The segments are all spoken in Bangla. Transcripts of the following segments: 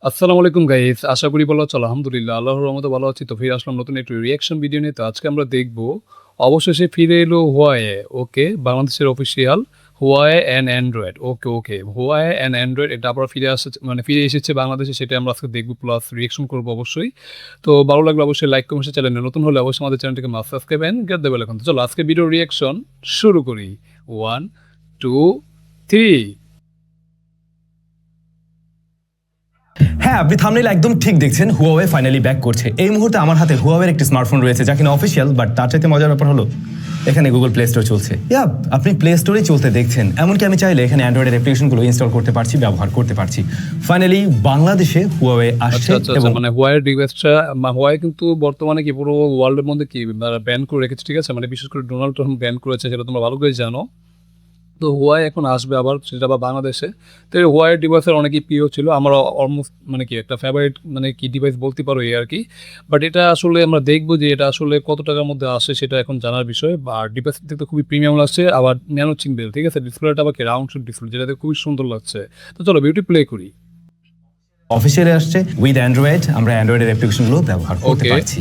আসসালামু আলাইকুম গাইস। আশা করি ভালো আছো। আলহামদুলিল্লাহ। আল্লাহর রহমতে ভালো আছি। তো ফিরে আসলাম নতুন একটি রিঅ্যাকশন ভিডিও নিয়ে। তো আজকে আমরা দেখব অবশেষে ফিরে এলো Huawei। ওকে, বাংলাদেশের official Huawei and Android। Okay. Huawei and Android এটা আবার ফিরে এসেছে বাংলাদেশে, সেটা আমরা আজকে দেখব প্লাস রিঅ্যাকশন করব অবশ্যই। তো ভালো লাগলে অবশ্যই লাইক কমেন্ট শেয়ার, চ্যানেলে নতুন হলে অবশ্যই আমাদের চ্যানেলটিকে must subscribe and get the bell icon. তো চলো আজকে ভিডিও রিঅ্যাকশন শুরু করি। 1 2 3। হ্যাঁ, আপনি থাম্বনেইল একদম ঠিক দেখছেন। হুয়াওয়ে ফাইনালি ব্যাক করছে। এই মুহূর্তে আমার হাতে হুয়াওয়ের একটি স্মার্টফোন রয়েছে, যা কিনা অফিসিয়াল, বাট তার চাইতে মজার ব্যাপার হলো এখানে গুগল প্লে স্টোর চলছে। আপনি প্লে স্টোরেই চলতে দেখছেন। এমনকি আমি চাইলে এখানে অ্যান্ড্রয়েডের অ্যাপ্লিকেশনগুলো ইনস্টল করতে পারছি, ব্যবহার করতে পারছি। ফাইনালি বাংলাদেশে হুয়াওয়ে আসছে এবং মানে Huawei ডিভাইসটা Huawei কিন্তু বর্তমানে কি পুরো ওয়ার্ল্ডের মধ্যে কি ব্যান করে রেখেছে, ঠিক আছে? মানে বিশেষ করে ডোনাল্ড ট্রাম্প ব্যান করেছে, সেটা তোমরা ভালো করে জানো। তো Huawei এখন আসবে আবার, সেটা আবার বাংলাদেশে। তো এই Huawei ডিভাইসের অনেকই প্রিয় ছিল, আমার অলমোস্ট মানে কি একটা ফেভারিট মানে কি ডিভাইস বলতে পারো এই আর কি। বাট এটা আসলে আমরা দেখবো যে এটা আসলে কত টাকার মধ্যে আসে, সেটা এখন জানার বিষয়। আর ডিভাইস দেখতে খুবই প্রিমিয়াম লাগছে, আবার ন্যানো চিনবেল, ঠিক আছে? ডিসপ্লেটা আবার কি রাউন্ড শেপ ডিসপ্লে, যেটাতে খুবই সুন্দর লাগছে। তো চলো বিউটি প্লে করি। অফিসিয়ালে আসছে উইথ অ্যান্ড্রয়েড। আমরা অ্যান্ড্রয়েডের অ্যাপ্লিকেশনগুলো ব্যবহার করতে Okay. পারছি।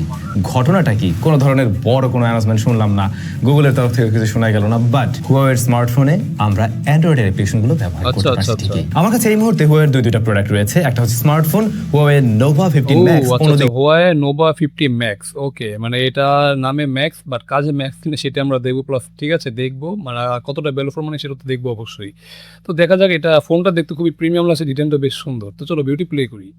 ঘটনাটা কি? কোনো ধরনের বড় কোনো অ্যানাউন্সমেন্ট শুনলাম না, গুগলের তরফ থেকে কিছু শোনা গেল না, বাট হুয়াওয়ের স্মার্টফোনে আমরা অ্যান্ড্রয়েডের অ্যাপ্লিকেশনগুলো ব্যবহার করতে পারছি ঠিকই। আমার কাছে এই মুহূর্তে হুয়াওয়ের দুইটা প্রোডাক্ট রয়েছে। একটা হচ্ছে smartphone Huawei Nova 15 Max, Huawei Nova 50 Max। ওকে, মানে এটা নামে ম্যাক্স বাট কাজে ম্যাক্স কিনা সেটা আমরা দেখবো, প্লাস ঠিক আছে দেখবো মানে কতটা ভ্যালু ফর মানি সেটা তো দেখবো অবশ্যই। তো দেখা যাক, এটা ফোনটা দেখতে খুবই প্রিমিয়াম লাগছে, ডিজাইনটা বেশ সুন্দর। তো চলো বিউটি প্লে করি।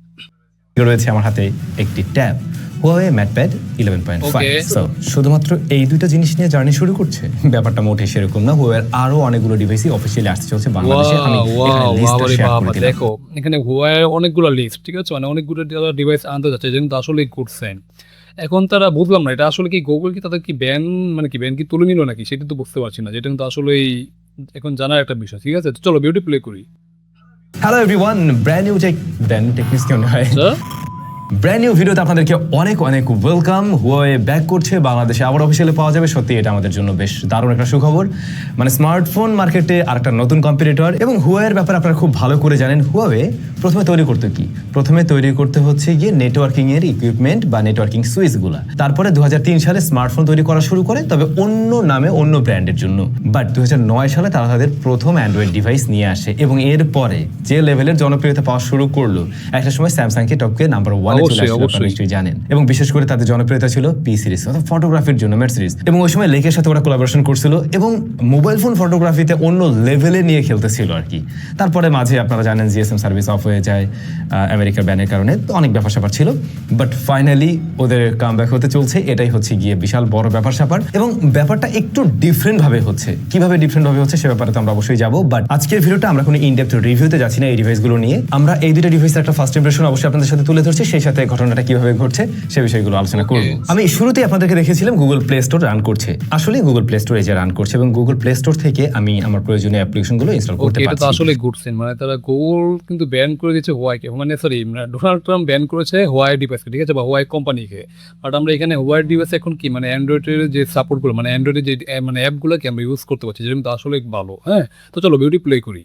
রয়েছে আমার হাতে একটি tab Huawei MatePad 11.5। Okay. So শুধুমাত্র এই দুইটা জিনিস নিয়ে জার্নি শুরু করছে ব্যাপারটা মোটেই সেরকম না। Huawei আরো অনেকগুলো ডিভাইসই অফিসিয়ালি আসতে চলছে বাংলাদেশে। আমি এখানে লিস্টটা শেয়ার করে দিলাম। দেখো এখানে Huawei অনেকগুলো লিস্ট, ঠিক আছে? মানে অনেকগুলো ডিভাইস আনতে যাচ্ছে, যেটা কিন্তু আসলেই করছেন। এখন তারা বুঝলাম না, এটা আসলে কি গুগল কি তাদের কি ব্যান মানে কি ব্যান কি তুলে নিল নাকি, সেটা তো বুঝতে পারছি না, যেটা কিন্তু আসলেই এখন জানার একটা বিষয়, ঠিক আছে? তো চলো বিউটি প্লে করি। Hello everyone, brand new techniques কেমন হয়? ব্র্যান্ড নিউ ভিডিওতে আপনাদেরকে অনেক অনেক ওয়েলকাম। Huawei ব্যাক করছে বাংলাদেশে, আবার অফিসিয়ালি পাওয়া যাবে। সত্যি এটা আমাদের জন্য বেশ দারুণ একটা সুখবর। মানে স্মার্টফোন মার্কেটে আরেকটা নতুন কম্পিটিটর। এবং Huawei এর ব্যাপারে আপনারা খুব ভালো করে জানেন। Huawei প্রথমে তৈরি করতে কি? প্রথমে তৈরি করতে হচ্ছে গিয়ে নেটওয়ার্কিং এর ইকুইপমেন্ট বা নেটওয়ার্কিং সুইচগুলো। তারপরে 2003 সালে স্মার্টফোন তৈরি করা শুরু করে, তবে অন্য নামে অন্য ব্র্যান্ডের জন্য। বাট 2009 সালে তারা তাদের প্রথম অ্যান্ড্রয়েড ডিভাইস নিয়ে আসে এবং এরপরে যে লেভেলের জনপ্রিয়তা পাওয়া শুরু করলো, একটা সময় স্যামসাংকে টপকে নাম্বার 1 এ চলে আসলো, আপনারা নিশ্চয়ই জানেন। এবং বিশেষ করে তাদের জনপ্রিয়তা ছিল পি সিরিজ অর্থাৎ ফটোগ্রাফির জন্য ম্যাট সিরিজ। এবং ওই সময় লেকের সাথে ওরা কোলাবোরেশন করছিল এবং মোবাইল ফোন ফটোগ্রাফিতে অন্য লেভেলে নিয়ে খেলতেছিল আর কি। তারপরে মাঝে আপনারা জানেন জিএসএম সার্ভিস অফ হয়ে যায় আমেরিকার ব্যানের কারণে, তো অনেক ব্যাপার স্যাপার ছিল। বাট ফাইনালি ওদের কামব্যাক হতে চলছে, এটাই হচ্ছে গিয়ে বিশাল বড় ব্যাপার স্যাপার। এবং ব্যাপারটা একটু ডিফারেন্ট ভাবে হচ্ছে। কিভাবে ডিফারেন্ট ভাবে হচ্ছে সে ব্যাপারে তো আমরা অবশ্যই যাবো, বাট আজকের ভিডিওটা আমরা কোনো ইনডেপথ রিভিউতে যাচ্ছি না এই ডিভাইসগুলো নিয়ে। আমরা এই দুটো ডিভাইসের একটা ফার্স্ট ইমপ্রেশন অবশ্যই আপনাদের সাথে তুলে ধরছি, সেই সাথে ঘটনাটা কিভাবে ঘটছে সে বিষয়গুলো আলোচনা করব। আমি শুরুতেই আপনাদেরকে দেখেছিলাম গুগল প্লে স্টোর রান করছে। আসলে গুগল প্লে স্টোর যে রান করছে এবং গুগল প্লে স্টোর থেকে আমি আমার প্রয়োজনীয় অ্যাপ্লিকেশনগুলো ইনস্টল করতে এটা তো পারছি। আসলে গুড সাইন, মানে তারা গুগল কিন্তু ব্যান করে দিয়েছে Huawei-কে, মানে সরি ডোনাল্ড ট্রাম্প ব্যান করেছে Huawei ডিভাইসকে, ঠিক আছে, বা Huawei কোম্পানিকে। বাট আমরা এখানে Huawei ডিভাইস এখন কি মানে অ্যান্ড্রয়েডের যে সাপোর্টগুলো মানে অ্যান্ড্রয়েডের যে মানে অ্যাপগুলোকে আমরা ইউজ করতে পারছি, যেটা কিন্তু আসলে ভালো। হ্যাঁ, তো চলো বিউটি প্লে করি।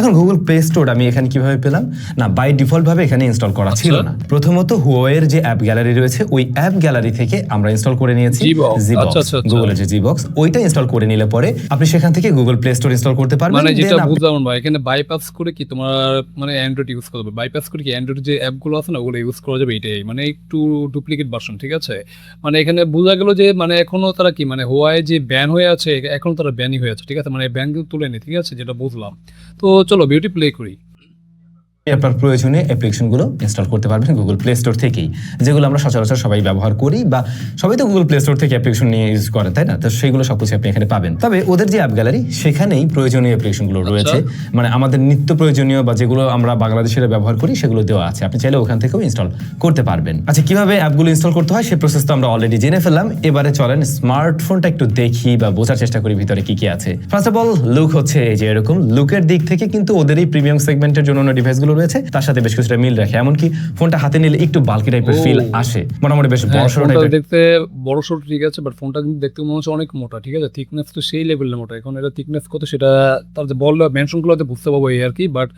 এখন গুগল প্লে স্টোর আমি এখানে কিভাবে পেলাম? না, বাই ডিফল্ট ভাবে এখানে ইনস্টল করা ছিল না। প্রথমত Huawei এর যে অ্যাপ গ্যালারি রয়েছে ওই অ্যাপ গ্যালারি থেকে আমরা ইনস্টল করে নিয়েছি জিবক্স। গুগলের যে জিবক্স ওইটা ইনস্টল করে নিলে পরে আপনি সেখান থেকে গুগল প্লে স্টোর ইনস্টল করতে পারবেন। মানে যেটা বুঝলাম না, এখানে বাইপাস করে কি তোমার মানে অ্যান্ড্রয়েড ইউজ করবে, বাইপাস করে কি অ্যান্ড্রয়েড যে অ্যাপগুলো আছে না ওগুলো ইউজ করা যাবে, এটাই মানে একটু ডুপ্লিকেট ভার্সন, ঠিক আছে? মানে এখানে বোঝা গেল যে মানে এখনো তারা কি মানে Huawei যে ব্যান হয়ে আছে এখনো তারা ব্যানই হয়ে আছে, ঠিক আছে? মানে ব্যান কিন্তু তুলেনি, ঠিক আছে, যেটা বুঝলাম। তো চলো বিউটি প্লে করি। আপনার প্রয়োজনীয় অ্যাপ্লিকেশনগুলো ইনস্টল করতে পারবেন গুগল প্লে স্টোর থেকেই, যেগুলো আমরা সচরাচর সবাই ব্যবহার করি বা সবাই তো গুগল প্লে স্টোর থেকে অ্যাপ্লিকেশন নিয়ে ইউজ করে, তাই না? তো সেইগুলো সবকিছু আপনি এখানে পাবেন। তবে ওদের যে অ্যাপ গ্যালারি সেখানেই প্রয়োজনীয় অ্যাপ্লিকেশনগুলো রয়েছে, মানে আমাদের নিত্য প্রয়োজনীয় বা যেগুলো আমরা বাংলাদেশিরা ব্যবহার করি সেগুলো দেওয়া আছে, আপনি চাইলে ওখান থেকেও ইনস্টল করতে পারবেন। আচ্ছা, কিভাবে অ্যাপগুলো ইনস্টল করতে হয় সেই প্রসেস তো আমরা অলরেডি জেনে ফেললাম। এবারে চলেন স্মার্টফোনটা একটু দেখি বা বোঝার চেষ্টা করি ভিতরে কি কি আছে। ফার্স্ট অফ অল লুক হচ্ছে এই যে এরকম। লুকের দিক থেকে কিন্তু ওদের এই প্রিমিয়াম সেগমেন্টের জন্য ডিভাইসগুলো রয়েছে তার সাথে বেশ কিছুটা মিল রাখে, এমনকি ফোনটা হাতে নিলে একটু বাল্কি টাইপের ফিল আসে, মোটামুটি বেশ বড় সড়ো টাইপের দেখতে বড় সড়ো ঠিক আছে, বাট ফোনটা কিন্তু দেখতে মনে হচ্ছে অনেক মোটা, ঠিক আছে, থিকনেস তো সেই লেভেলের মোটা। এখন এটা থিকনেস কত সেটা তার যে বললে মেনশনগুলোতে বুঝতে পারবো এই আর কি, বাট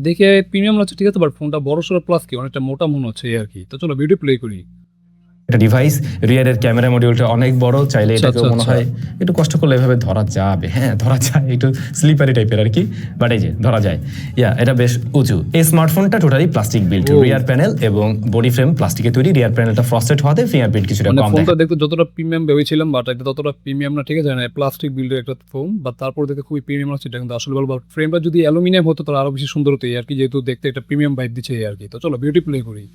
দেখে প্রিমিয়াম লাগছে ঠিক আছে, বাট ফোনটা বড় সড়ো প্লাস কি অনেকটা মোটা মনে হচ্ছে এই আর কি। তো চলো ভিডিও প্লে করি। একটা ডিভাইস, রিয়ারের ক্যামেরা মডিউলটা অনেক বড়, চাইলে এটাকে মনে হয় একটু কষ্ট করলে এভাবে ধরা যাবে, হ্যাঁ ধরা যায়, একটু স্লিপারি টাইপের আর কি, বাট এই যে ধরা যায়, এটা বেশ উঁচু। এই স্মার্টফোনটা টোটালি প্লাস্টিক বিল্ড, রিয়ার প্যানেল এবং বডি ফ্রেম প্লাস্টিকের তৈরি, রিয়ার প্যানেলটা ফ্রস্টেড হওয়াতে ফিঙ্গারপ্রিন্ট কিছুটা কম ফোনটা দেখায়। দেখতে যতটা প্রিমিয়াম ভেবেছিলাম, বাট এটা ততটা প্রিমিয়াম না, ঠিক আছে, প্লাস্টিক বিল্ডের একটা ফোন, বা তারপর দেখতে খুবই প্রিমিয়াম লাগছে, এটা কিন্তু আসলে বলবো ফ্রেমটা যদি অ্যালুমিনিয়াম হতো তাহলে আরো বেশি সুন্দর হতো এই আর কি, যেহেতু দেখতে একটা প্রিমিয়াম ভাইব দিচ্ছে এই আর কি। তো চলো ভিডিও প্লে করি।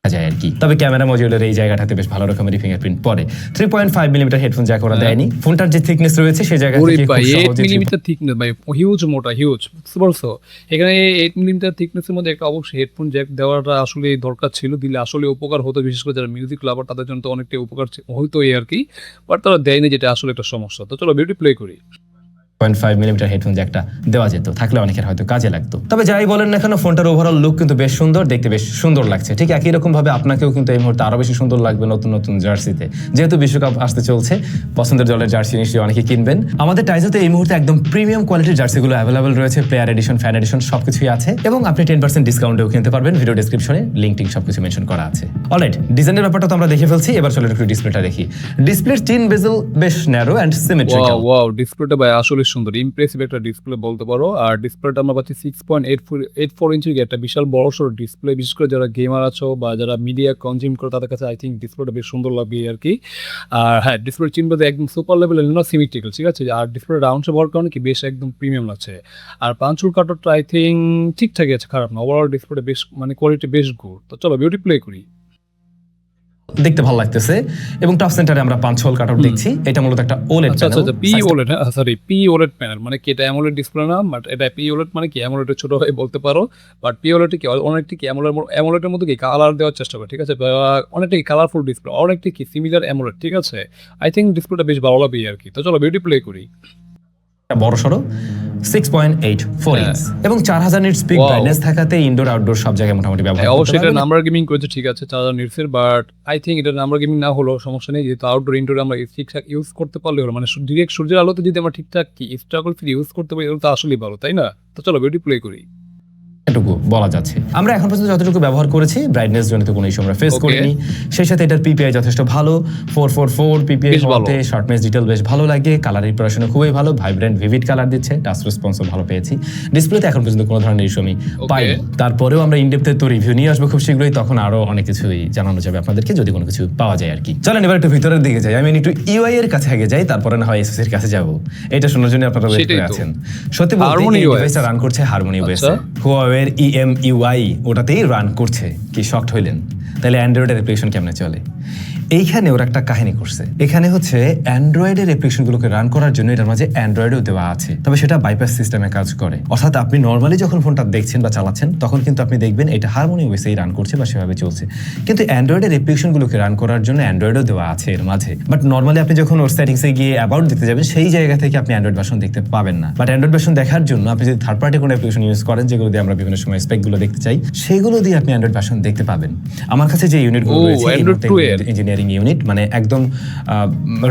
যায় আর কি। তবে ক্যামেরা মডিউলের এই জায়গাটাতে বেশ ভালো রকমের ফিঙ্গারপ্রিন্ট পড়ে। 3.5 মিলিমিটার হেডফোন জ্যাক ওরা দেয়নি, ফোনটার যে থিকনেস রয়েছে সেই জায়গা ওরে থেকে খুব ভাই 8 সহজে মিলিমিটার থিকনেস ভাই, হিউজ মোটা, হিউজ, বুঝতে পারছো? এখানে 8 মিলিমিটার থিকনেসের মধ্যে একটা অবশ্যই হেডফোন জ্যাক দেওয়াটা আসলে দরকার ছিল, দিলে আসলে উপকার হতো, বিশেষ করে যারা মিউজিক লাভার তাদের জন্য তো অনেকটাই উপকার হতো এই আর কি, বাট তারা দেয়নি, যেটা আসলে একটা সমস্যা। তো চলো ভিডিও প্লে করি। 0.5 মিলিমিটার হেডফোন জ্যাকটা দেওয়া যেত, থাকলে অনেকের হয়তো কাজে লাগতো। তবে যাই বলেন না কেন, ফোনটার ওভারঅল লুক কিন্তু বেশ সুন্দর, দেখতে বেশ সুন্দর লাগছে। ঠিক একই রকম ভাবে আপনাকেও কিন্তু এই মুহূর্তে আরো বেশি সুন্দর লাগবে নতুন নতুন জার্সিতে, যেহেতু বিশ্বকাপ আসতে চলছে, পছন্দের দলের জার্সি নিশ্চয়ই অনেকে কিনবেন। আমাদের টাইজোতে এই মুহূর্তে একদম প্রিমিয়াম কোয়ালিটির জার্সিগুলো অ্যাভেলেবল রয়েছে, প্লেয়ার এডিশন, ফ্যান এডিশন সবকিছুই আছে, এবং আপনি 10% ডিসকাউন্টেও কিনতে পারবেন। ভিডিও ডেসক্রিপশনে লিঙ্ক টিঙ্ক সবকিছু মেনশন করা আছে। অলরাইট, ডিজাইনের ব্যাপারটা তো আমরা দেখে ফেলছি, এবার চলো একটু ডিসপ্লেটা দেখি। ডিসপ্লের তিন বেজেল বেশ ন্যারো অ্যান্ড সিমেট্রিক্যাল। ওয়াও, ডিসপ্লেটা ভাই আসলে সুন্দর, ইমপ্রেসিভ একটা ডিসপ্লে বলতে পারো। আর ডিসপ্লেটা আমরা পাচ্ছি 6.84 ইঞ্চির একটা বিশাল বড় সড়ো ডিসপ্লে, বিশেষ করে যারা গেমার আছো বা যারা মিডিয়া কনজিউম করে তাদের কাছে আই থিঙ্ক ডিসপ্লেটা বেশ সুন্দর লাগবে আর কি। আর হ্যাঁ, ডিসপ্লে চিনবে একদম সুপার লেভেলের না, সিমেট্রিক্যাল, ঠিক আছে। আর ডিসপ্লে রাউন্ড শেপ হওয়ার কারণে কি বেশ একদম প্রিমিয়াম লাগছে। আর পাঞ্চুর কাটারটা আই থিঙ্ক ঠিকঠাকই আছে, খারাপ না, ওভারঅল ডিসপ্লেটা বেশ কোয়ালিটি বেশ গুড। তো চলো বিউটি প্লে করি। দেখতে ভালো লাগতেছে, এবং টপ সেন্টারে আমরা 5 হোল কাটআউট দেখছি। এটা মূলত একটা ওলেড প্যানেল। আচ্ছা, P OLED, sorry P OLED panel মানে কি? এটা অ্যামোলেড ডিসপ্লে না, বাট এটা পি ওলেড মানে কি অ্যামোলেডের ছোট ভাই বলতে পারো। বাট পি ওলেড কি অনেকটা কি অ্যামোলেডের মধ্যে কি কালার দেওয়ার চেষ্টা করে, ঠিক আছে, অনেকটা কি কালারফুল ডিসপ্লে, অনেকটা কি সিমিলার অ্যামোলেড, ঠিক আছে। আই থিঙ্ক ডিসপ্লেটা বেশ ভালো লাগবে আর কি। তো চলো বিউটি প্লে করি। বড় সড়ো 6.84 ইঞ্চ এবং 4000 নিট স্পিক ব্রাইটনেস থাকাতে ইনডোর আউটডোর সব জায়গায় মোটামুটি ব্যবহার করতে অবশ্যই এটা পারবেন। নাম্বার গেমিং করেছে, ঠিক আছে, 4000 নিটসের, বাট আই থিঙ্ক এটা নাম্বার গেমিং না হলেও সমস্যা নেই, যেহেতু আউটডোর ইনডোর আমরা ঠিকঠাক ইউজ করতে পারলে হলো, মানে ডিরেক্ট সূর্যের আলোতে যদি আমরা ঠিকঠাক কি স্ট্রাগল ফ্রি ইউজ করতে পারি তাহলে তো আসলেই ভালো, তাই না? তো চলো বিউটি প্লে করি। এটুকু বলা যাচ্ছে। আমরা এখন পর্যন্ত যতটুকু ব্যবহার করেছি ব্রাইটনেস জনিত কোনো ইস্যু আমরা ফেস করিনি। সেই সাথে এটার পিপিআই যথেষ্ট ভালো, 444 পিপিআই হওয়াতে শার্পনেস ডিটেল বেশ ভালো লাগে, কালার রিপ্রেজেন্টেশন খুবই ভালো, ভাইব্রেন্ট ভিভিড কালার দিচ্ছে, টাচ রেসপন্সও ভালো পেয়েছি। ডিসপ্লেতে এখন পর্যন্ত কোনো ধরনের ইস্যু আমি পাইনি। তারপরেও আমরা ইনডেপথে তো রিভিউ নিয়ে আসবো খুব শীঘ্রই, তখন আরো অনেক কিছুই জানানো যাবে আপনাদেরকে যদি কোনো কিছু পাওয়া যায় আর কি। চলেন এবার একটু ভিতরের দিকে যাই, আমি একটু ইউআই এর কাছে আগে যাই, তারপরে না হয় এসএস এর কাছে যাব। এটা শোনার জন্য আপনারা ওয়েট করে আছেন। সত্যি বলতে এই ডিভাইসটা রান করছে হারমোনি ওএস, হুয়াওয়ে এর EMUI ওটাতেই রান করছে। কি শকড হইলেন? তাহলে অ্যান্ড্রয়েডের অ্যাপ্লিকেশন কেমনে চলে? এইখানে ওরা একটা কাহিনী করছে। এখানে হচ্ছে অ্যান্ড্রয়েডের অ্যাপ্লিকেশনগুলোকে রান করার জন্য এটার মাঝে অ্যান্ড্রয়েডও দেওয়া আছে, তবে সেটা বাইপাস সিস্টেমে কাজ করে। অর্থাৎ আপনি নর্মালি যখন ফোনটা দেখছেন বা চালাচ্ছেন তখন কিন্তু আপনি দেখবেন এটা হারমোনি ওয়েসেই রান করছে বা সেভাবে চলছে, কিন্তু অ্যান্ড্রয়েডের অ্যাপ্লিকেশনগুলোকে রান করার জন্য অ্যান্ড্রয়েডও দেওয়া আছে এর মাঝে। বাট নর্মালি আপনি যখন ওর সেটিংসে গিয়ে অ্যাবাউট দেখতে যাবেন সেই জায়গা থেকে আপনি অ্যান্ড্রয়েড ভার্সন দেখতে পাবেন না। বাট অ্যান্ড্রয়েড ভার্সন দেখার জন্য আপনি যদি থার্ড পার্টি কোনো অ্যাপ্লিকেশন ইউজ করেন, যেগুলো দিয়ে আমরা বিভিন্ন সময় স্পেকগুলো দেখতে চাই, সেগুলো দিয়ে আপনি অ্যান্ড্রয়েড ভার্সন দেখতে পাবেন। আমার কাছে যে ইউনিটগুলো রয়েছে ইঞ্জিনিয়ারিং ইউনিট, মানে একদম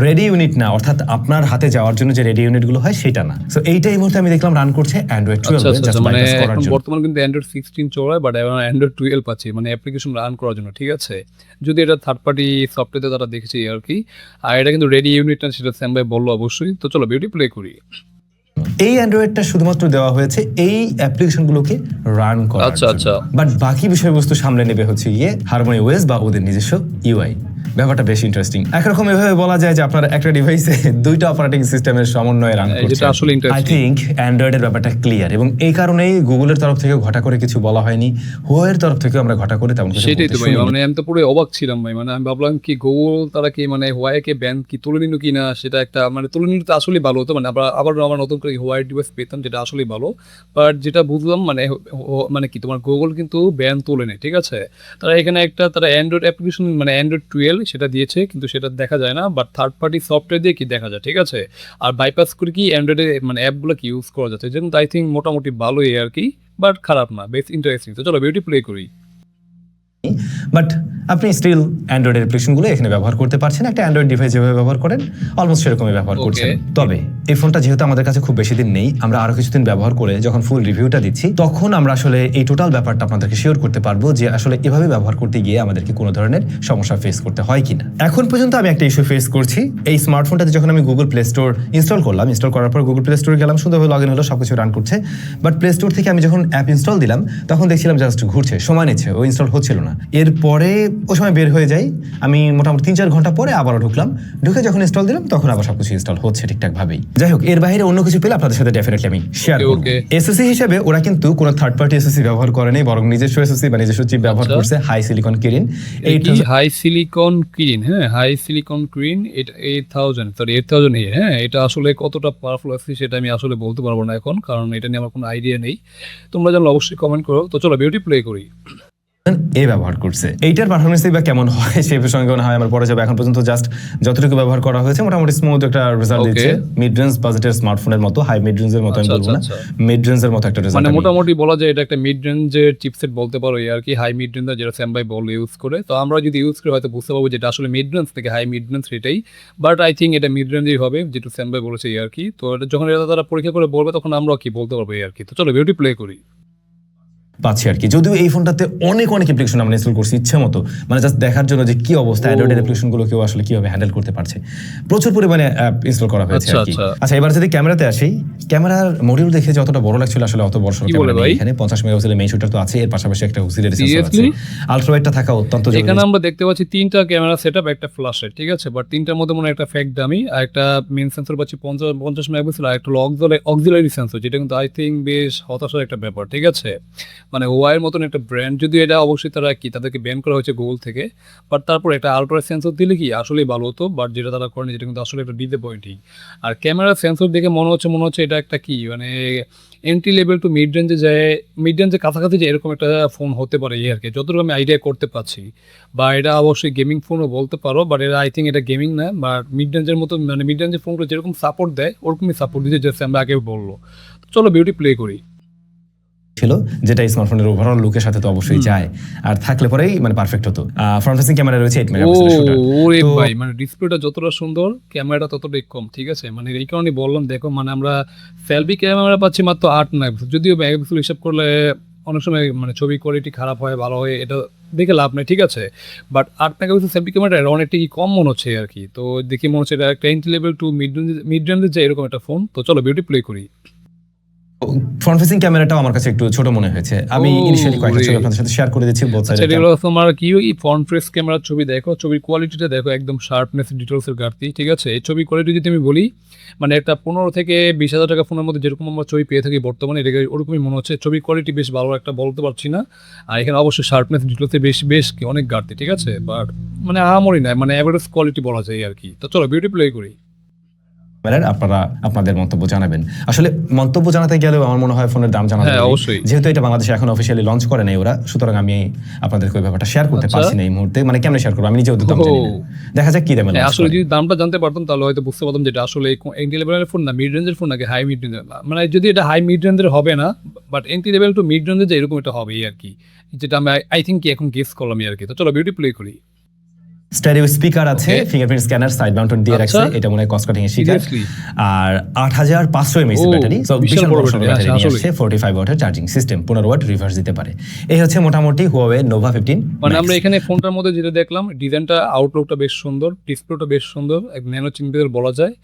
রেডি ইউনিট না, অর্থাৎ আপনার হাতে যাওয়ার জন্য যে রেডি ইউনিটগুলো হয় সেটা না। সো এইটা এই মুহূর্তে আমি দেখলাম রান করছে অ্যান্ড্রয়েড 12 জাস্ট বাইপাস করার জন্য। বর্তমানে কিন্তু অ্যান্ড্রয়েড 16 চলে, বাট এখন অ্যান্ড্রয়েড 12 পাচ্ছি, মানে অ্যাপ্লিকেশন রান করার জন্য, ঠিক আছে। যদি এটা থার্ড পার্টি সফটওয়্যারে তারা দেখেছে আর কি, আর এটা কিন্তু রেডি ইউনিট না, সেটা স্যাম ভাই বললো অবশ্যই। তো চলো বিউটি প্লে করি। এই অ্যান্ড্রয়েডটা শুধুমাত্র দেওয়া হয়েছে এই অ্যাপ্লিকেশনগুলোকে রান করার জন্য, বাট বাকি বিষয়বস্তু সামলে নেবে হচ্ছে গিয়ে হারমোনি ওএস বা ওদের নিজস্ব ইউআই। ব্যাপারটা বেশ ইন্টারেস্টিং। একরকম এভাবে বলা যায় যে আপনার একটা ডিভাইসে দুইটা অপারেটিং সিস্টেমের সমন্বয়ে রান করছে। এটা আসলে ইন্টারেস্টিং। আই থিংক অ্যান্ড্রয়েডের ব্যাপারটা ক্লিয়ার, এবং এই কারণেই গুগলের তরফ থেকে ঘটা করে কিছু বলা হয়নি, হুয়াওয়ের তরফ থেকে আমরা ঘটা করে তেমন কিছু। সেটাই তো ভাই, মানে আমি তো পুরো অবাক ছিলাম ভাই, মানে আমি ভাবলাম কি গুগল তারা কি মানে হুয়াওয়েকে ব্যান কি তুলে নিল কি না, সেটা একটা মানে তুলে নিলে তো আসলেই ভালো হতো, মানে আবার নতুন করে হুয়াওয়ে ডিভাইস পেতাম, যেটা আসলেই ভালো। বাট যেটা বুঝলাম মানে কি তোমার গুগল কিন্তু ব্যান তোলে নেই, ঠিক আছে। তারা এখানে একটা তারা অ্যান্ড্রয়েড অ্যাপ্লিকেশন মানে অ্যান্ড্রয়েড 12 সেটা দিয়েছে, কিন্তু সেটা দেখা যায় না, বাট থার্ড পার্টি সফটওয়্যার দিয়ে কি দেখা যায়, ঠিক আছে। আর বাইপাস করে কি অ্যান্ড্রয়েডে মানে অ্যাপগুলো কি ইউজ করা যাচ্ছে, যেমন আই থিঙ্ক মোটামুটি ভালোই আর কি, বাট খারাপ না, বেশ ইন্টারেস্টিং। তো চলো বিউটি প্লে করি। বাট আপনি স্টিল অ্যান্ড্রয়েড অ্যাপ্লিকেশনগুলো এখানে ব্যবহার করতে পারছেন, একটা অ্যান্ড্রয়েড ডিভাইস যেভাবে ব্যবহার করেন অলমোস্ট সেরকমই ব্যবহার করছেন। তবে এই ফোনটা যেহেতু আমাদের কাছে খুব বেশি দিন নেই, আমরা আরো কিছুদিন ব্যবহার করে যখন ফুল রিভিউটা দিচ্ছি, তখন আমরা আসলে এই টোটাল ব্যাপারটা আপনাদেরকে শেয়ার করতে পারবো যে আসলে এভাবে ব্যবহার করতে গিয়ে আমাদেরকে কোনো ধরনের সমস্যা ফেস করতে হয় কিনা। এখন পর্যন্ত আমি একটা ইস্যু ফেস করছি, এই স্মার্টফোনটাতে যখন আমি গুগল প্লে স্টোর ইনস্টল করলাম, ইনস্টল করার পর গুগল প্লে স্টোরে গেলাম, সুন্দরভাবে লগ ইন হলো, সবকিছু রান করছে, বাট প্লে স্টোর থেকে আমি যখন অ্যাপ ইনস্টল দিলাম তখন দেখছিলাম জাস্ট ঘুরছে, সময় নিচ্ছে, ও ইনস্টল হচ্ছিল না। এরপরে ওই সময় বের হয়ে যাই, আমি মোটামুটি 3-4 ঘন্টা পরে আবারও ঢুকলাম, ঢুকে যখন ইনস্টল দিলাম তখন আবার সবকিছু ইনস্টল হচ্ছে ঠিকঠাক ভাবেই। যাই হোক, এর বাইরে অন্য কিছু পেলে আপনাদের সাথে ডেফিনেটলি আমি শেয়ার করব। এসএসসি হিসেবে ওরা কিন্তু কোনো থার্ড পার্টি এসএসসি ব্যবহার করেনি, বরং নিজস্ব এসএসসি বা নিজস্ব চিপ ব্যবহার করছে, HiSilicon Kirin. HiSilicon Kirin, হ্যাঁ হাই সিলিকন ক্রিন, এটা 8000 হ্যাঁ, এটা আসলে কতটা পাওয়ারফুল আছে সেটা আমি আসলে বলতে পারবো না এখন, কারণ এটা নিয়ে আমার কোনো আইডিয়া নেই। তোমরা জানলে অবশ্যই কমেন্ট করো। তো চলো বিউটি প্লে করি। ব্যবহার করছে, এইটার পারফরমেন্স বা কেমন হয় সে প্রসঙ্গে মনে হয় আমার পরে যাবে। এখন পর্যন্ত জাস্ট যতটুকু ব্যবহার করা হয়েছে মোটামুটি স্মুথ একটা রেজাল্ট দিচ্ছে, মিড রেঞ্জ বাজেটের স্মার্টফোনের মতো, হাই মিড রেঞ্জের মতো আমি বলবো না, মিড রেঞ্জের মতো একটা রেজাল্ট, মানে মোটামুটি বলা যায় এটা একটা মিড রেঞ্জের চিপসেট বলতে পারো আর কি, হাই মিড রেঞ্জ যেটা স্যাম ভাই বল ইউজ করে। তো আমরা যদি ইউজ করে হয়তো বুঝতে পারবো যেটা আসলে মিড রেঞ্জ থেকে হাই মিড রেঞ্জ সেটাই, বাট আই থিঙ্ক এটা মিড রেঞ্জই হবে যেটা স্যাম ভাই বলেছে আর কি। তো এটা যখন এটা তারা পরীক্ষা করে বলবে তখন আমরা কি বলতে পারবো আর কি। তো চলো বিউটি প্লে করি। পাচ্ছি আর কি। যদিও এই ফোনটাতে অনেক অ্যাপ্লিকেশন আমরা ইনস্টল করছি ইচ্ছে মতো, মানে জাস্ট দেখার জন্য যে কি অবস্থা অ্যান্ড্রয়েড অ্যাপ্লিকেশনগুলো কেউ আসলে কিভাবে হ্যান্ডেল করতে পারছে, প্রচুর পরিমাণে অ্যাপ ইনস্টল করা হয়েছে আর কি। আচ্ছা, এবার যদি ক্যামেরাতে আসি, ক্যামেরার মডিউল দেখে যতটা বড় লাগছিল আসলে অত বড় সড়ো ক্যামেরা নেই এখানে। 50 মেগাপিক্সেলের মেইন শুটার তো আছে, এর পাশাপাশি একটা অক্সিলারি সেন্সর আছে, আলট্রাওয়াইডটা থাকা অত্যন্ত জরুরি। এখানে আমরা দেখতে পাচ্ছি 3টা ক্যামেরা সেটআপ, একটা ফ্ল্যাশের, ঠিক আছে, বাট 3টার মধ্যে মনে একটা ফ্যাক্ট দামি, আর একটা মেইন সেন্সর পাচ্ছি 50 মেগাপিক্সেল, আর একটা অক্সিলারি সেন্সর, যেটা কিন্তু আই থিঙ্ক বেশ হতাশার একটা ব্যাপার, ঠিক আছে। মানে ওয়াইয়ের মতন একটা ব্র্যান্ড, যদিও এটা অবশ্যই তারা কি তাদেরকে ব্যান করা হয়েছে গুগল থেকে, বাট তারপর একটা আলট্রা সেন্সর দিলে কি আসলেই ভালো হতো, বাট যেটা তারা করেনি, যেটা কিন্তু আসলে একটা ডিসঅ্যাপয়েন্টিং। আর ক্যামেরা সেন্সর দেখে মনে হচ্ছে এটা একটা কি মানে এন্ট্রি লেভেল টু মিড রেঞ্জে যায়, মিড রেঞ্জের কাছাকাছি যে এরকম একটা ফোন হতে পারে এই আর কি, যতটুকু আমি আইডিয়া করতে পারছি। বা এটা অবশ্যই গেমিং ফোনও বলতে পারো, বাট এটা আই থিঙ্ক এটা গেমিং না, বাট মিড রেঞ্জের মতো, মানে মিড রেঞ্জের ফোনগুলো যেরকম সাপোর্ট দেয় ওরকমই সাপোর্ট দিতে, যেটা আমরা আগে বললো। চলো বিউটি প্লে করি। ছিল যেটা স্মার্টফোনের ওভারঅল লুকের সাথে তো অবশ্যই যায়, আর থাকলে পরেই মানে পারফেক্ট হতো। ফ্রন্ট ফেসিং ক্যামেরা রয়েছে 8 মেগাপিক্সেলের শুটার। ওরে ভাই, মানে ডিসপ্লেটা যতটা সুন্দর ক্যামেরাটা ততটাই কম, ঠিক আছে। মানে এই কারণেই বললাম, দেখো মানে আমরা সেলফি ক্যামেরা পাচ্ছি মাত্র 8 মেগাপিক্সেল, যদিও মেগাপিক্সেল হিসাব করলে অনেক সময় মানে ছবি কোয়ালিটি খারাপ হয় ভালো হয় এটা দেখে লাভ নেই, ঠিক আছে, বাট 8 মেগাপিক্সেল সেলফি ক্যামেরা অনেকটা কি কম মনে হচ্ছে আর কি। তো দেখি মনে হচ্ছে এটা একটা এন্ট্রি লেভেল টু মিড রেঞ্জের যে এরকম একটা ফোন। তো চলো বিউটি প্লে করি। ফ্রন্ট ফেসিং ক্যামেরাটাও আমার কাছে একটু ছোট মনে হয়েছে, আমি ইনিশিয়ালি কয়েকটা ছবি আপনাদের সাথে শেয়ার করে দিচ্ছি বোথ সাইডে। সেগুলো তোমার কি ওই ফ্রন্ট ফেস ক্যামেরার ছবি দেখো, ছবির কোয়ালিটিটা দেখো, একদম শার্পনেস ডিটেলসের ঘাটতি, ঠিক আছে। এই ছবি কোয়ালিটি যদি আমি বলি, মানে একটা 15 থেকে 20,000 টাকা ফোনের মধ্যে যেরকম আমরা ছবি পেয়ে থাকি বর্তমানে, এটাকে ওরকমই মনে হচ্ছে। ছবি কোয়ালিটি বেশ ভালো একটা বলতে পারছি না, আর এখানে অবশ্যই শার্পনেস ডিটেলসে বেশ অনেক ঘাটতি, ঠিক আছে, বাট মানে আহামরি নয়, মানে অ্যাভারেজ কোয়ালিটি বলা যায় আর কি। তো চলো বিউটি প্লে করি। আপনারা আপনাদের মন্তব্য জানাবেন। আসলে মন্তব্য জানাতে গেলেও আমার মনে হয় ফোনের দাম জানাতে হবে, অবশ্যই, যেহেতু এটা বাংলাদেশে এখন অফিসিয়ালি লঞ্চ করে নাই ওরা, সুতরাং আমি আপনাদেরকে ওই ব্যাপারটা শেয়ার করতে পারছি না এই মুহূর্তে। মানে কেমনে শেয়ার করবো, আমি নিজেও দাম জানি না, দেখা যাক কি দামে। আসলে যদি দামটা জানতে পারতাম তাহলে হয়তো বুঝতে পারতাম যেটা আসলে এন্ট্রি লেভেলের ফোন না মিড রেঞ্জের ফোন নাকি হাই মিড রেঞ্জের, মানে যদি এটা হাই মিড রেঞ্জের হবে না, but entry level to mid রেঞ্জের যে এরকম এটা হবেই আর কি, যেটা আমি আই থিঙ্ক কি এখন গেস করলাম আর কি। তো চলো বিউটি প্লে করি। স্টেরিও স্পিকার আছে, ফিঙ্গারপ্রিন্ট স্ক্যানার সাইড মাউন্টেড দিয়ে রাখছে, এটা মনে হয় কস্ট কাটিং এর শিকার। আর 8500 mAh ব্যাটারি, সো বিশাল বড় ব্যাটারি নিয়ে আসছে, 45 ওয়াটের চার্জিং সিস্টেম, 15 ওয়াট রিভার্স দিতে পারে। এই হচ্ছে মোটামুটি Huawei Nova 15। মানে আমরা এখানে ফোনটার মধ্যে যেটা দেখলাম, ডিজাইনটা আউটলুকটা বেশ সুন্দর, ডিসপ্লেটা বেশ সুন্দর, এক ন্যানো চিমটের বলা যায়,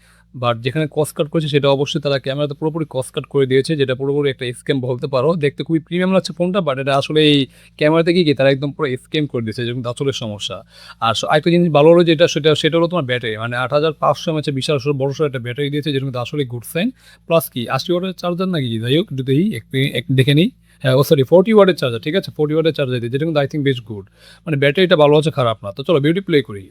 বাট যেখানে কস্ট কাট করেছে সেটা অবশ্যই তারা ক্যামেরাতে পুরোপুরি কস্ট কাট করে দিয়েছে, যেটা পুরোপুরি একটা স্ক্যাম বলতে পারো। দেখতে খুবই প্রিমিয়াম লাগছে ফোনটা, বাট এটা আসলে এই ক্যামেরাতে কি তারা একদম পুরো স্ক্যাম করে দিয়েছে, যেরকম আসলে সমস্যা। আর আরেকটা জিনিস ভালো হলো যেটা সেটা হলো তোমার ব্যাটারি, মানে 8500 mAh বিশাল বড় সড়ো একটা ব্যাটারি দিয়েছে, যেটা কিন্তু আসলে গুড সাইন। প্লাস কি 80 ওয়াটের চার্জার নাকি, যাই হোক দেখি একটু দেখে নিই। হ্যাঁ, 40 ওয়াটের চার্জার, ঠিক আছে, 40 ওয়াটের চার্জার দিয়েছে, যেটা কিন্তু আই থিঙ্ক বেশ গুড, মানে ব্যাটারিটা ভালো আছে, খারাপ না। তো চলো বিউটি প্লে করি।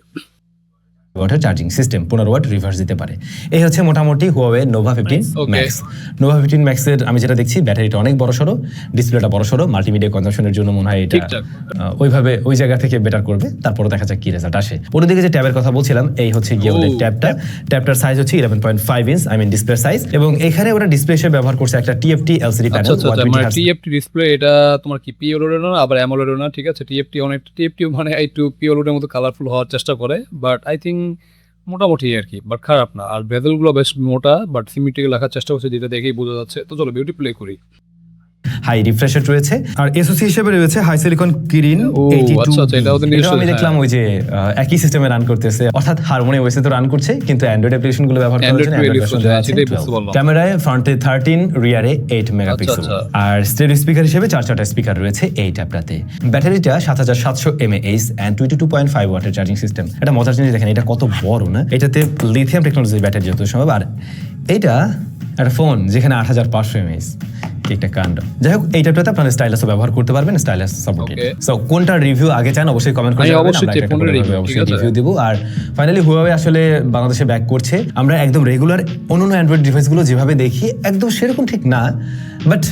ওয়াটের চার্জিং সিস্টেম, 15 ওয়াট রিভার্স দিতে পারে। এই হচ্ছে মোটামুটি Huawei Nova 15 Okay. Max. Nova 15 ম্যাক্সের আমি যেটা দেখছি ব্যাটারিটা অনেক বড়সড়, ডিসপ্লেটা বড়সড়, মাল্টিমিডিয়া কনজাম্পশনের জন্য মনে হয় এটা ঠিকঠাক। ওইভাবে ওই জায়গা থেকে বেটার করবে। তারপরে দেখা যাক কি রেজাল্ট আসে। অন্যদিকে যে ট্যাবের কথা বলছিলাম, এই হচ্ছে গিয়ে ওদের ট্যাবটার সাইজ হচ্ছে 11.5 inch, I mean display size, এবং এখানে ওরা ডিসপ্লে হিসেবে ব্যবহার করছে একটা টিএফটি এলসিডি প্যানেল। মানে টিএফটি ডিসপ্লে, এটা তোমার কি পিওলোড না আবার অ্যামোলেড না, ঠিক আছে। টিএফটি মানে একটু পিওলোডের মতো কালারফুল হওয়ার চেষ্টা করে, বাট আই থিঙ্ক মোটামুটি আর কি, বাট খারাপ না। আর বেজেলগুলো বেশ মোটা, বাট সিমেট্রিক্যাল রাখার চেষ্টা করছে, যেটা দেখেই বোঝা যাচ্ছে। তো চলো বিউটি প্লে করি। হাই রিফ্রেশ রেট রয়েছে, আর এসওসি হিসেবে রয়েছে হাই সিলিকন কিরিন ও, 82B। আচ্ছা, এটা ওদের এটাও নিজস্ব, আমি দেখলাম ওই যে একই সিস্টেমে রান করতেছে, অর্থাৎ হারমোনি ওএসে তো রান করছে, কিন্তু অ্যান্ড্রয়েড অ্যাপ্লিকেশন গুলো ব্যবহার করার জন্য Android Android version দেওয়া আছে সেটাই 12 বুঝতে পারলাম। ক্যামেরায় ফ্রন্টে 13, রিয়ারে 8 মেগাপিক্সেল, আচ্ছা। আর স্টেরিও স্পিকার হিসেবে 4টা স্পিকার রয়েছে এই ট্যাবটাতে। ব্যাটারিটা 7700 mAh এন্ড 22.5 ওয়াটের চার্জিং সিস্টেম। এটা মজার জিনিস দেখেন, এটা কত বড় না, এটাতে লিথিয়াম টেকনোলজির ব্যাটারি যত সম্ভব। আর এটা একটা ফোন যেখানে 8500 mAh, একটা কাণ্ড। যাই হোক, এই ট্যাবটাতে আপনারা স্টাইলাসও ব্যবহার করতে পারবেন, স্টাইলাস সাপোর্টেড। Okay. সো কোনটা রিভিউ আগে চান অবশ্যই কমেন্ট করে আমি জানাবেন, অবশ্যই আমরা check একটা করে করে review, অবশ্যই ঠিক আছে? রিভিউ দেব। আর ফাইনালি হুয়াওয়ে আসলে বাংলাদেশে ব্যাক করছে। আমরা একদম রেগুলার অন্যান্য অ্যান্ড্রয়েড ডিভাইসগুলো যেভাবে দেখি একদম সেরকম ঠিক না, বাট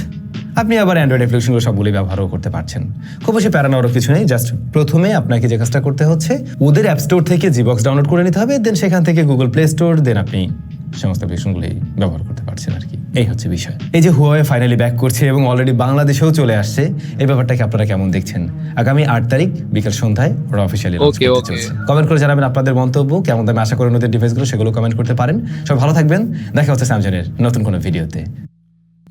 আপনি আবার অ্যান্ড্রয়েড অ্যাপ্লিকেশনগুলো সবগুলোই ব্যবহারও করতে পারছেন। খুব বেশি প্যারা নেওয়ারও কিছু নেই। জাস্ট প্রথমে আপনাকে যে কাজটা করতে হচ্ছে, ওদের অ্যাপ স্টোর থেকে জিবক্স ডাউনলোড করে নিতে হবে, দেন সেখান থেকে গুগল প্লে স্টোর, দেন আপনি সমস্ত অ্যাপ্লিকেশনগুলোই ব্যবহার করতে পারছেন আর কি। এই হচ্ছে বিষয়। এই যে হুয়াওয়ে ফাইনালি ব্যাক করছে এবং অলরেডি বাংলাদেশেও চলে আসছে, এই ব্যাপারটাকে আপনারা কেমন দেখছেন? আগামী 8 তারিখ বিকেল সন্ধ্যায় ওরা অফিসিয়ালি Okay. কমেন্ট করে জানাবেন আপনাদের মন্তব্য, কেমন দামে আশা করেন ওদের ডিভাইসগুলো, সেগুলো কমেন্ট করতে পারেন। সব ভালো থাকবেন, দেখা হচ্ছে স্যামসাংয়ের নতুন কোনো ভিডিওতে।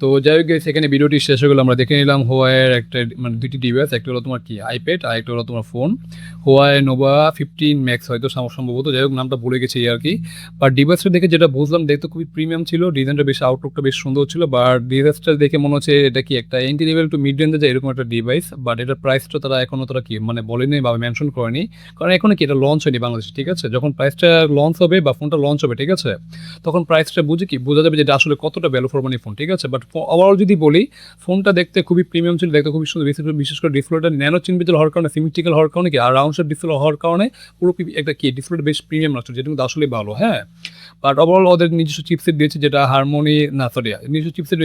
তো যাই হোক guys, এখানে ভিডিওটি শেষ হয়ে গেল। আমরা দেখে নিলাম হোয়াইয়ের একটা মানে দুইটি ডিভাইস, একটা হলো তোমার কি আইপ্যাড, আর একটা হলো তোমার ফোন, হোয়াই নোভা 15 ম্যাক্স হয়তো সম্ভবত, যাই হোক নামটা ভুলে গেছি আর কি। বাট ডিভাইসটা দেখে যেটা বুঝলাম, দেখতে খুবই প্রিমিয়াম ছিল, ডিজাইনটা বেশ, আউটলুকটা বেশ সুন্দর ছিল। বাট ডিভাইসটা দেখে মনে হচ্ছে এটা কি একটা এন্ট্রি লেভেল টু মিড রেঞ্জে যায় এরকম একটা ডিভাইস। বাট এটার প্রাইসটা তারা কি মানে বলেনি বা মেনশন করেনি, কারণ এখনো কি এটা লঞ্চ হয়নি বাংলাদেশে, ঠিক আছে। যখন প্রাইসটা লঞ্চ হবে বা ফোনটা লঞ্চ হবে, ঠিক আছে, তখন প্রাইসটা বোঝা যাবে যে এটা আসলে কতটা ভ্যালু ফর মানি ফোন, ঠিক আছে। বাট ওভারঅল যদি বলি, ফোনটা দেখতে খুবই প্রিমিয়াম ছিল, দেখতে খুবই সুন্দর, বিশেষ করে ডিসপ্লেটা ন্যানো চিনবিজল হওয়ার কারণে, সিমেট্রিক্যাল হওয়ার কারণে কি, আর রাউন্ড শেপ ডিসপ্লে হওয়ার কারণে পুরো একটা কি ডিসপ্লেটা বেশ প্রিমিয়াম লাগছে, যেটা কিন্তু আসলে ভালো। হ্যাঁ, বাট ওভারঅল ওদের নিজস্ব চিপসেট দিয়েছে, যেটা হারমোনি না সরি নিজস্ব chipset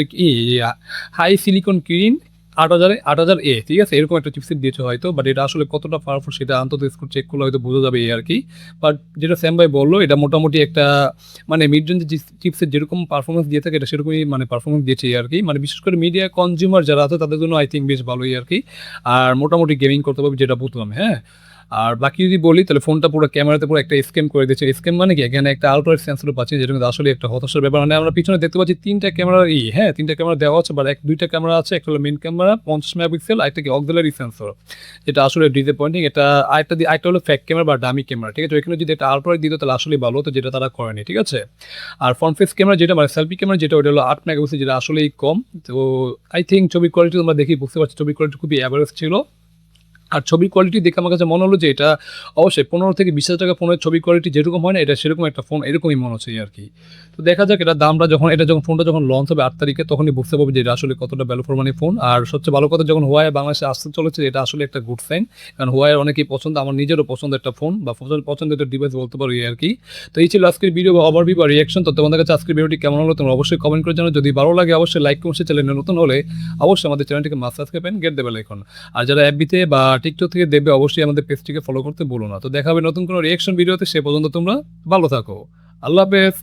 high silicon Kirin 8000A, ঠিক আছে, এরকম একটা চিপসেট দিয়েছে হয়তো। বাট এটা আসলে কতটা পাওয়ারফুল সেটা অন্তত স্কোর চেক করলে হয়তো বোঝা যাবে এই আর কি। বাট যেটা স্যাম ভাই বললো, এটা মোটামুটি একটা মানে মিড রেঞ্জের চিপসেট যেরকম পারফরমেন্স দিয়ে থাকে, এটা সেরকমই মানে পারফরমেন্স দিয়েছে আর কি। মানে বিশেষ করে মিডিয়া কনজিউমার যারা আছে তাদের জন্য আই থিঙ্ক বেশ ভালোই আর কি। আর মোটামুটি গেমিং করতে পারবে, যেটা বুঝলাম। হ্যাঁ, আর বাকি যদি বলি, তাহলে ফোনটা পুরো ক্যামেরাতে পুরো একটা স্ক্যাম করে দিচ্ছে। স্ক্যাম মানে কি, এখানে একটা আলট্রা সেন্সর পাচ্ছি, যেটা কিন্তু আসলে একটা হতাশার ব্যাপার। মানে আমরা পিছনে দেখতে পাচ্ছি 3টা ক্যামেরা, হ্যাঁ 3টা ক্যামেরা দেওয়া আছে, বাট 2টা ক্যামেরা আছে, একটা হলো মেন ক্যামেরা 50 মেগাপিক্সেল, আরেকটা কি অক্সিলারি সেন্সর, যেটা আসলে ডিসঅ্যাপয়েন্টিং। এটা আরেকটা হলো ফ্যাক ক্যামেরা বা ডামি ক্যামেরা, ঠিক আছে। এখানে যদি একটা আলট্রা দিত তাহলে আসলে ভালো হতো, যেটা তারা করেনি, ঠিক আছে। আর ফ্রন্ট ফেস ক্যামেরা যেটা মানে সেলফি ক্যামেরা যেটা, ওটা হলো 8 মেগাপিক্সেল, যেটা আসলেই কম। তো আই থিঙ্ক ছবি কোয়ালিটি তোমরা দেখি বুঝতে পারছি, ছবি কোয়ালিটি খুবই অ্যাভারেজ ছিল। আর ছবি কোয়ালিটি দেখে আমার কাছে মনে হলো যে এটা অবশ্যই 15 থেকে 20 হাজার টাকা ফোনের ছবি কোয়ালিটি যেরকম হয় না, এটা সেরকম একটা ফোন এরকমই মনে হচ্ছে আর কি। তো দেখা যাক এটা দামটা যখন ফোনটা যখন লঞ্চ হবে 8 তারিখে, তখনই বুঝতে পারবে যে এটা আসলে কতটা ভ্যালু ফর মানি ফোন। আর সবচেয়ে ভালো কথা, যখন হোয়াই বাংলাদেশে আসতে চলেছে, এটা আসলে একটা গুড সাইন, কারণ হোয়াইয়ের অনেকেই পছন্দ, আমার নিজেরও পছন্দ একটা ফোন বা পছন্দের একটা ডিভাইস বলতে পারি আর কি। তো এই ছিল আজকের ভিডিও বা ওভারভিউ বা রিয়াকশন। তো তোমাদের কাছে আজকের ভিডিওটি কেমন হলো তোমরা অবশ্যই কমেন্ট করে জানো। যদি ভালো লাগে অবশ্যই লাইক করুন, চ্যানেলে নতুন হলে অবশ্যই আমাদের চ্যানেলটিকে সাবস্ক্রাইব করবেন, গেট দেবেন এখন। আর যারা এফবিতে বা টিকটক থেকে দেখবে অবশ্যই আমাদের পেজটিকে ফলো করতে ভুলো না। তো দেখা হবে নতুন কোনো রিয়াকশন ভিডিওতে, সে পর্যন্ত তোমরা ভালো থাকো। আল্লাহ হাফেজ।